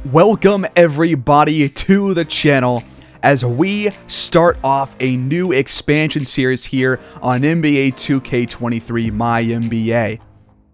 Welcome everybody to the channel as we start off a new expansion series here on NBA 2K23 MyNBA.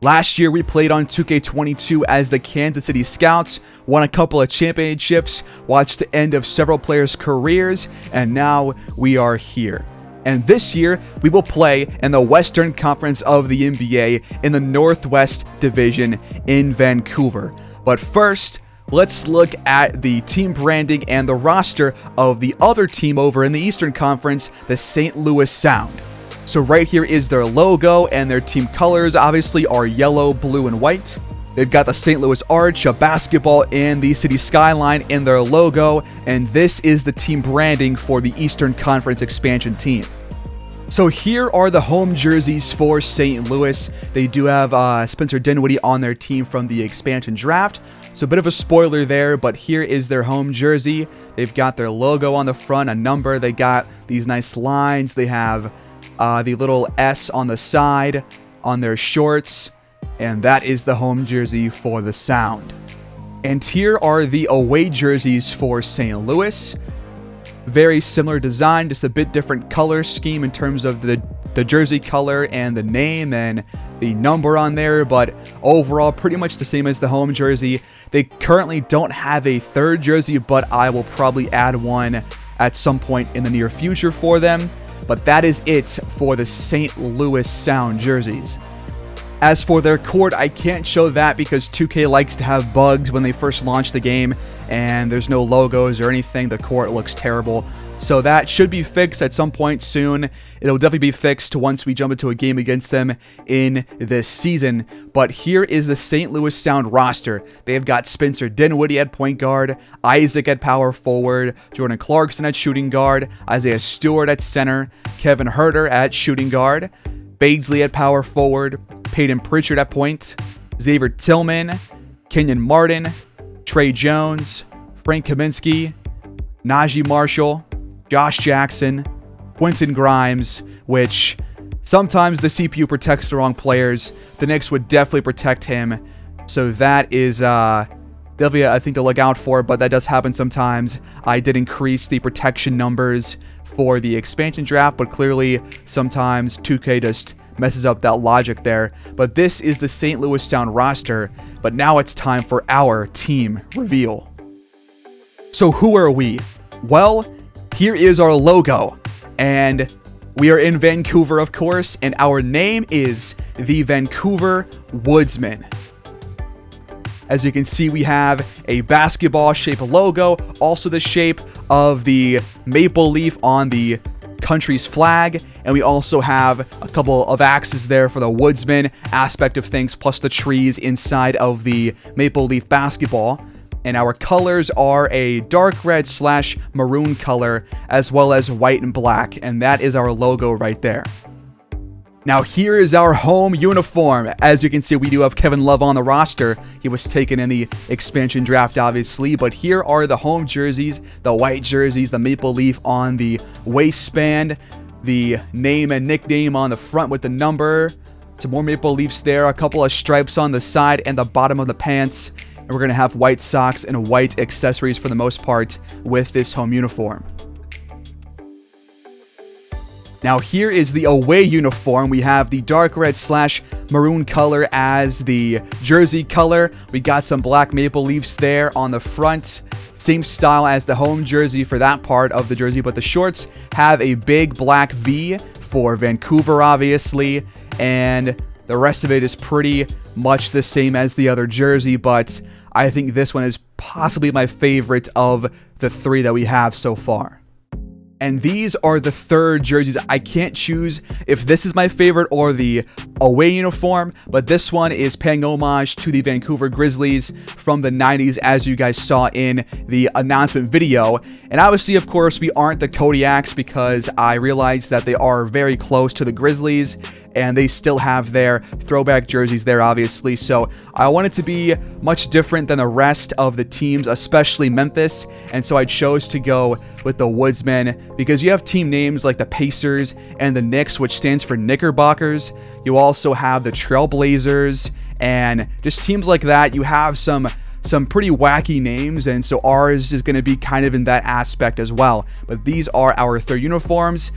Last year we played on 2K22 as the Kansas City Scouts, won a couple of championships, watched the end of several players' careers, and now we are here. And this year, we will play in the Western Conference of the NBA in the Northwest Division in Vancouver. But first, let's look at the team branding and the roster of the other team over in the Eastern Conference, the St. Louis Sound. So right here is their logo, and their team colors obviously are yellow, blue, and white. They've got the St. Louis Arch, a basketball, and the city skyline in their logo, and this is the team branding for the Eastern Conference expansion team. So here are the home jerseys for St. Louis. They do have Spencer Dinwiddie on their team from the expansion draft. So a bit of a spoiler there, but here is their home jersey. They've got their logo on the front, a number. They got these nice lines. They have the little S on the side on their shorts. And that is the home jersey for the Sound. And here are the away jerseys for St. Louis. Very similar design, just a bit different color scheme in terms of the jersey color and the name and the number on there, but overall pretty much the same as the home jersey. They currently don't have a third jersey, but I will probably add one at some point in the near future for them. But that is it for the St. Louis Sound jerseys. As for their court, I can't show that because 2K likes to have bugs when they first launch the game, and there's no logos or anything. The court looks terrible. So that should be fixed at some point soon. It'll definitely be fixed once we jump into a game against them in this season. But here is the St. Louis Sound roster. They've got Spencer Dinwiddie at point guard, Isaac at power forward, Jordan Clarkson at shooting guard, Isaiah Stewart at center, Kevin Huerter at shooting guard, Baisley at power forward, Peyton Pritchard at point, Xavier Tillman, Kenyon Martin, Trey Jones, Frank Kaminsky, Najee Marshall, Josh Jackson, Quentin Grimes, which sometimes the CPU protects the wrong players. The Knicks would definitely protect him. So that is definitely a thing to look out for, but that does happen sometimes. I did increase the protection numbers for the expansion draft, but clearly sometimes 2K just messes up that logic there. But this is the St. Louis Sound roster, but now it's time for our team reveal. So who are we? Well, here is our logo, and we are in Vancouver, of course, and our name is the Vancouver Woodsmen. As you can see, we have a basketball-shaped logo, also the shape of the maple leaf on the country's flag, and we also have a couple of axes there for the woodsman aspect of things, plus the trees inside of the maple leaf basketball. And our colors are a dark red / maroon color, as well as white and black, and that is our logo right there. Now here is our home uniform. As you can see, we do have Kevin Love on the roster. He was taken in the expansion draft, obviously, but here are the home jerseys, the white jerseys, the maple leaf on the waistband, the name and nickname on the front with the number, some more maple leafs there, a couple of stripes on the side and the bottom of the pants, and we're going to have white socks and white accessories for the most part with this home uniform. Now here is the away uniform. We have the dark red / maroon color as the jersey color. We got some black maple leafs there on the front. Same style as the home jersey for that part of the jersey, but the shorts have a big black V for Vancouver, obviously, and the rest of it is pretty much the same as the other jersey, but I think this one is possibly my favorite of the three that we have so far. And these are the third jerseys. I can't choose if this is my favorite or the away uniform, but this one is paying homage to the Vancouver Grizzlies from the 90s, as you guys saw in the announcement video. And obviously, of course, we aren't the Kodiaks because I realized that they are very close to the Grizzlies and they still have their throwback jerseys there, obviously. So I want it to be much different than the rest of the teams, especially Memphis. And so I chose to go with the Woodsmen because you have team names like the Pacers and the Knicks, which stands for Knickerbockers. You also have the Trailblazers and just teams like that. You have some some pretty wacky names, and so ours is going to be kind of in that aspect as well. But these are our third uniforms,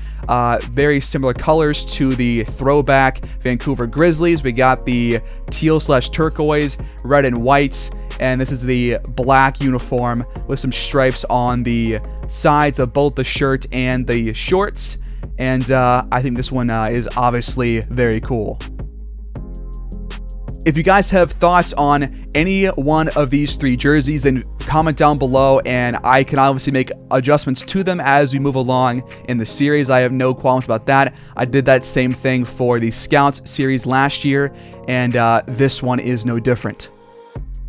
very similar colors to the throwback Vancouver Grizzlies. We got the teal/turquoise, red and white, and this is the black uniform with some stripes on the sides of both the shirt and the shorts. And I think this one is obviously very cool. If you guys have thoughts on any one of these three jerseys, then comment down below, and I can obviously make adjustments to them as we move along in the series. I have no qualms about that. I did that same thing for the Scouts series last year, and this one is no different.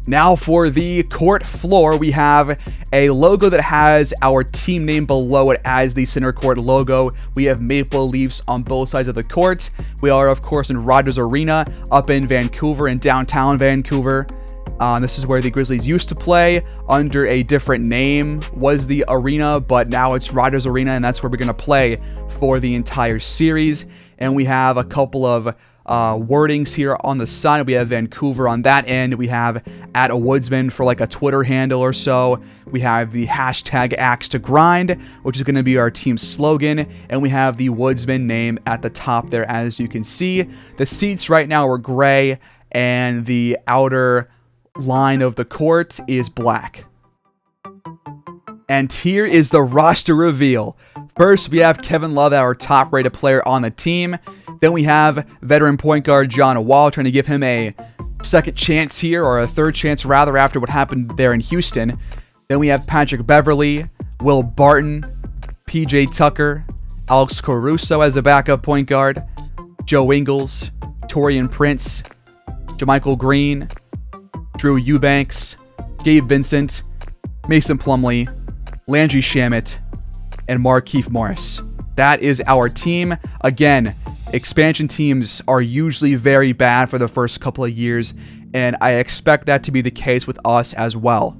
Now for the court floor, we have a logo that has our team name below it as the center court logo. We have maple leaves on both sides of the court. We are, of course, in Rogers Arena up in Vancouver, in downtown Vancouver. This is where the Grizzlies used to play. Under a different name was the arena, but now it's Rogers Arena, and that's where we're going to play for the entire series. And we have a couple of wordings here on the side. We have Vancouver on that end. We have @Woodsmen for like a Twitter handle or so. We have the hashtag Axe to Grind, which is going to be our team slogan, and we have the Woodsman name at the top there, as you can see. The seats right now are gray, and the outer line of the court is black. And here is the roster reveal. First, we have Kevin Love, our top-rated player on the team. Then we have veteran point guard John Wall, trying to give him a second chance here, or a third chance rather, after what happened there in Houston. Then we have Patrick Beverley, Will Barton, PJ Tucker, Alex Caruso as a backup point guard, Joe Ingles, Taurean Prince, JaMychal Green, Drew Eubanks, Gabe Vincent, Mason Plumlee, Landry Shamet, and Markieff Morris. That is our team. Again, expansion teams are usually very bad for the first couple of years, and I expect that to be the case with us as well.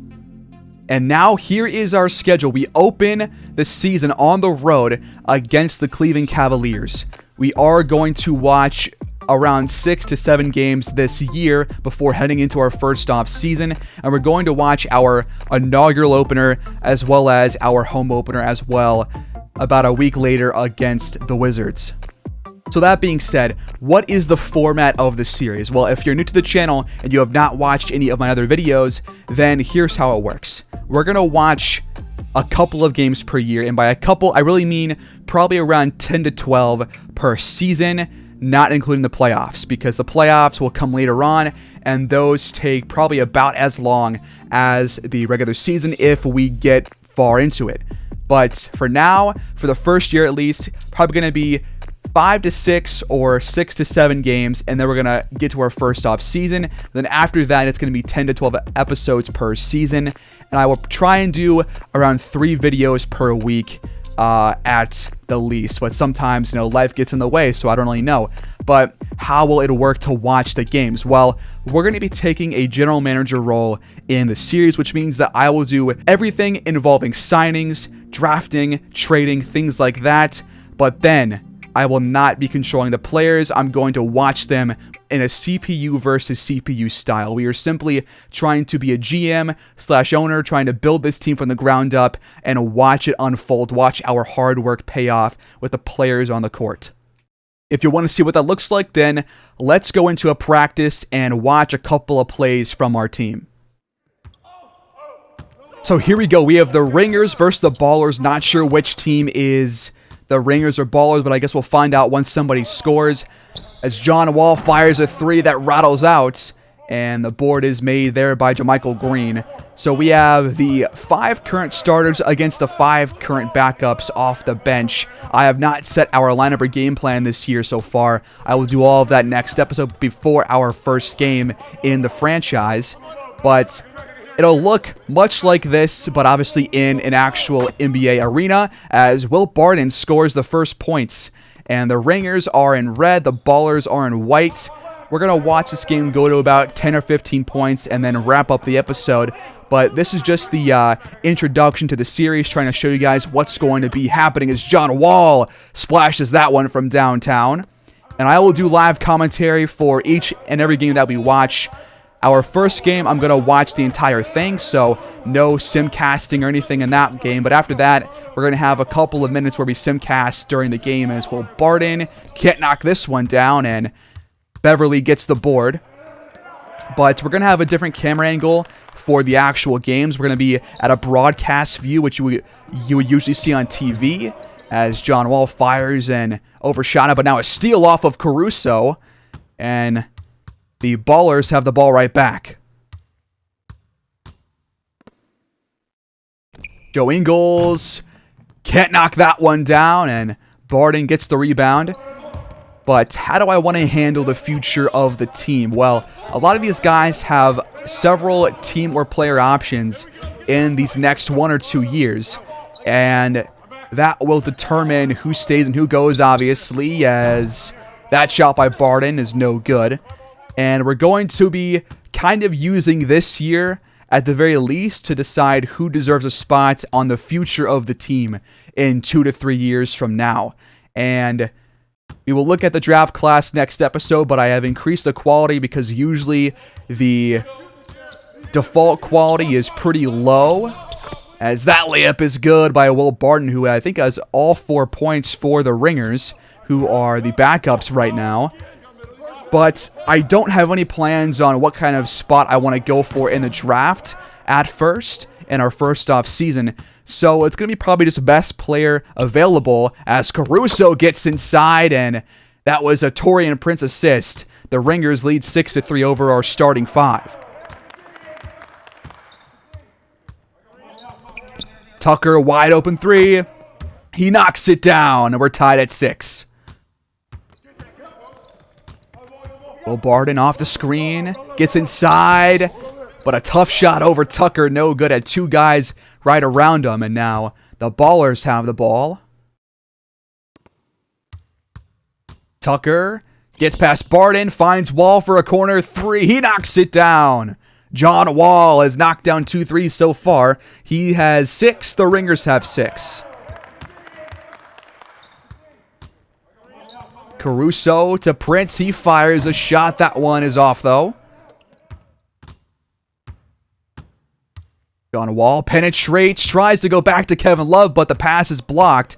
And now here is our schedule. We open the season on the road against the Cleveland Cavaliers. We are going to watch around 6 to 7 games this year before heading into our first off season, and we're going to watch our inaugural opener as well as our home opener as well about a week later against the Wizards. So that being said, what is the format of the series? Well, if you're new to the channel and you have not watched any of my other videos, then here's how it works. We're going to watch a couple of games per year, and by a couple, I really mean probably around 10 to 12 per season, not including the playoffs, because the playoffs will come later on, and those take probably about as long as the regular season if we get far into it. But for now, for the first year at least, probably going to be 5 to 6 or 6 to 7 games, and then we're going to get to our first off season. Then after that, it's going to be 10 to 12 episodes per season, and I will try and do around 3 videos per week at the least, but sometimes, life gets in the way, so I don't really know. But how will it work to watch the games? Well, we're going to be taking a general manager role in the series, which means that I will do everything involving signings, drafting, trading, things like that, but then I will not be controlling the players. I'm going to watch them in a CPU versus CPU style. We are simply trying to be a GM/owner, trying to build this team from the ground up and watch it unfold, watch our hard work pay off with the players on the court. If you want to see what that looks like, then let's go into a practice and watch a couple of plays from our team. So here we go. We have the Ringers versus the Ballers. Not sure which team is the Ringers or Ballers, but I guess we'll find out once somebody scores. As John Wall fires a 3 that rattles out, and the board is made there by JaMychal Green. So we have the 5 current starters against the 5 current backups off the bench. I have not set our lineup or game plan this year so far. I will do all of that next episode before our first game in the franchise. But it'll look much like this, but obviously in an actual NBA arena, as Will Barton scores the first points. And the Ringers are in red, the Ballers are in white. We're going to watch this game go to about 10 or 15 points and then wrap up the episode. But this is just the introduction to the series, trying to show you guys what's going to be happening as John Wall splashes that one from downtown. And I will do live commentary for each and every game that we watch. Our first game, I'm going to watch the entire thing, so no simcasting or anything in that game. But after that, we're going to have a couple of minutes where we simcast during the game as well. Barden can't knock this one down, and Beverly gets the board. But we're going to have a different camera angle for the actual games. We're going to be at a broadcast view, which you would usually see on TV, as John Wall fires and overshot it, but now a steal off of Caruso, and the Ballers have the ball right back. Joe Ingles can't knock that one down, and Barden gets the rebound. But how do I want to handle the future of the team? Well, a lot of these guys have several team or player options in these next 1 or 2 years, and that will determine who stays and who goes, obviously, as that shot by Barden is no good. And we're going to be kind of using this year, at the very least, to decide who deserves a spot on the future of the team in 2 to 3 years from now. And we will look at the draft class next episode, but I have increased the quality because usually the default quality is pretty low. As that layup is good by Will Barden, who I think has all 4 points for the Ringers, who are the backups right now. But I don't have any plans on what kind of spot I want to go for in the draft at first, in our first off season. So it's going to be probably just best player available as Caruso gets inside, and that was a Taurean Prince assist. The Ringers lead 6-3 over our starting 5. Tucker, wide open 3. He knocks it down, and we're tied at 6. Will Barden off the screen, gets inside, but a tough shot over Tucker, no good, at 2 guys right around him, and now the Ballers have the ball. Tucker gets past Barden, finds Wall for a corner 3, he knocks it down. John Wall has knocked down 2 threes so far. He has 6, the Ringers have 6. Caruso to Prince, he fires a shot. That one is off, though. John Wall penetrates, tries to go back to Kevin Love, but the pass is blocked.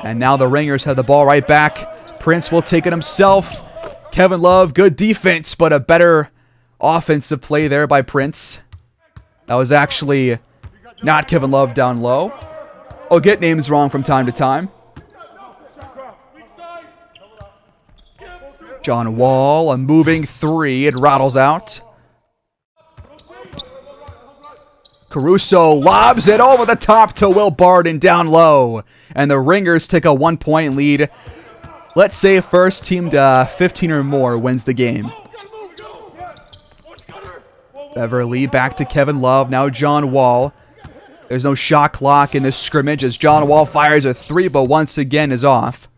And now the Ringers have the ball right back. Prince will take it himself. Kevin Love, good defense, but a better offensive play there by Prince. That was actually not Kevin Love down low. I'll get names wrong from time to time. John Wall, a moving 3. It rattles out. Caruso lobs it over the top to Will Barden down low. And the Ringers take a 1-point lead. Let's say first team to 15 or more wins the game. Beverly back to Kevin Love. Now John Wall. There's no shot clock in this scrimmage as John Wall fires a 3, but once again is off.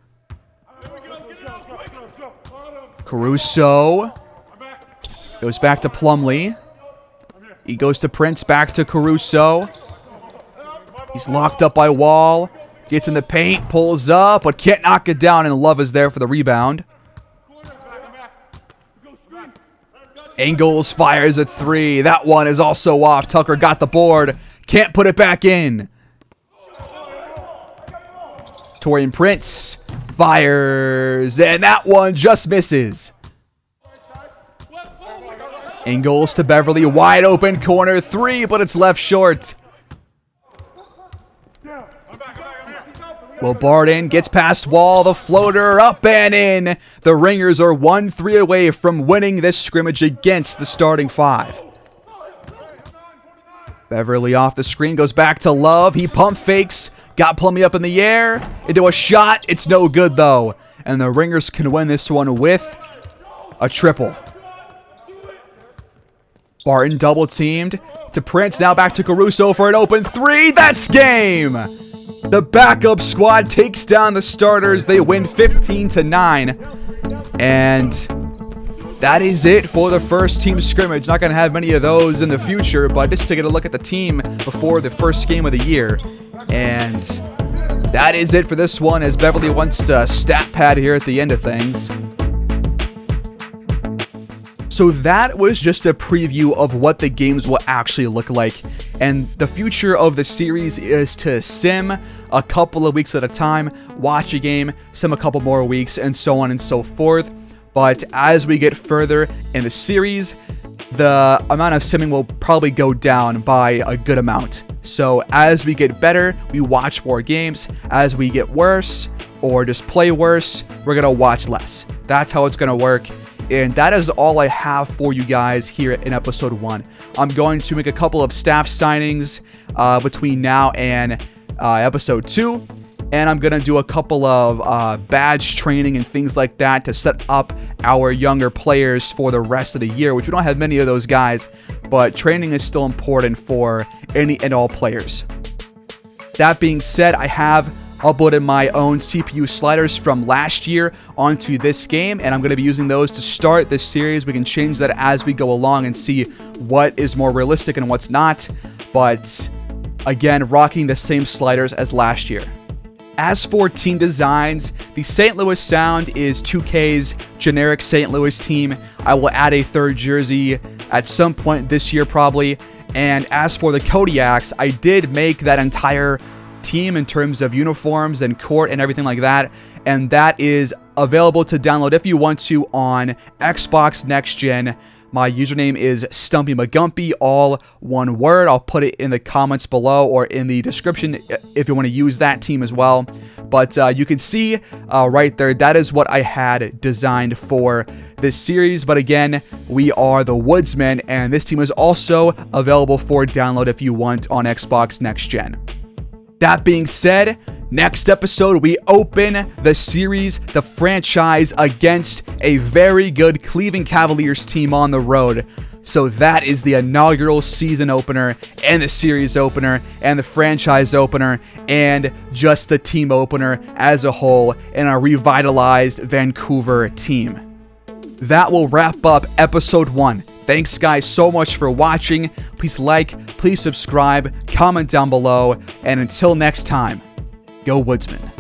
Caruso goes back to Plumlee. He goes to Prince, back to Caruso. He's locked up by Wall. Gets in the paint, pulls up, but can't knock it down, and Love is there for the rebound. Ingles fires a 3. That one is also off. Tucker got the board. Can't put it back in. Taurean Prince fires, and that one just misses. Ingles to Beverly, wide open corner 3, but it's left short. Will Barden gets past Wall, the floater up and in. The Ringers are 1-3 away from winning this scrimmage against the starting 5. Beverly off the screen, goes back to Love. He pump fakes, got Plumlee up in the air, into a shot. It's no good though. And the Ringers can win this one with a triple. Barton double teamed to Prince, now back to Caruso for an open 3. That's game! The backup squad takes down the starters. They win 15-9. And that is it for the first team scrimmage. Not going to have many of those in the future, but just to get a look at the team before the first game of the year. And that is it for this one, as Beverly wants to stat pad here at the end of things. So that was just a preview of what the games will actually look like. And the future of the series is to sim a couple of weeks at a time, watch a game, sim a couple more weeks, and so on and so forth. But as we get further in the series, the amount of simming will probably go down by a good amount. So as we get better, we watch more games. As we get worse, or just play worse, we're going to watch less. That's how it's going to work. And that is all I have for you guys here in episode 1. I'm going to make a couple of staff signings between now and episode 2. And I'm going to do a couple of badge training and things like that to set up our younger players for the rest of the year, which we don't have many of those guys, but training is still important for any and all players. That being said, I have uploaded my own CPU sliders from last year onto this game, and I'm going to be using those to start this series. We can change that as we go along and see what is more realistic and what's not, but again, rocking the same sliders as last year. As for team designs, the St. Louis Sound is 2K's generic St. Louis team. I will add a third jersey at some point this year probably. And as for the Kodiaks, I did make that entire team in terms of uniforms and court and everything like that. And that is available to download if you want to on Xbox Next Gen. My username is StumpyMcGumpy, all one word. I'll put it in the comments below or in the description if you want to use that team as well. But you can see right there, that is what I had designed for this series. But again, we are the Woodsmen, and this team is also available for download if you want on Xbox Next Gen. That being said, next episode, we open the series, the franchise, against a very good Cleveland Cavaliers team on the road. So that is the inaugural season opener, and the series opener, and the franchise opener, and just the team opener as a whole in a revitalized Vancouver team. That will wrap up episode 1. Thanks guys so much for watching. Please like, please subscribe, comment down below, and until next time, go Woodsmen.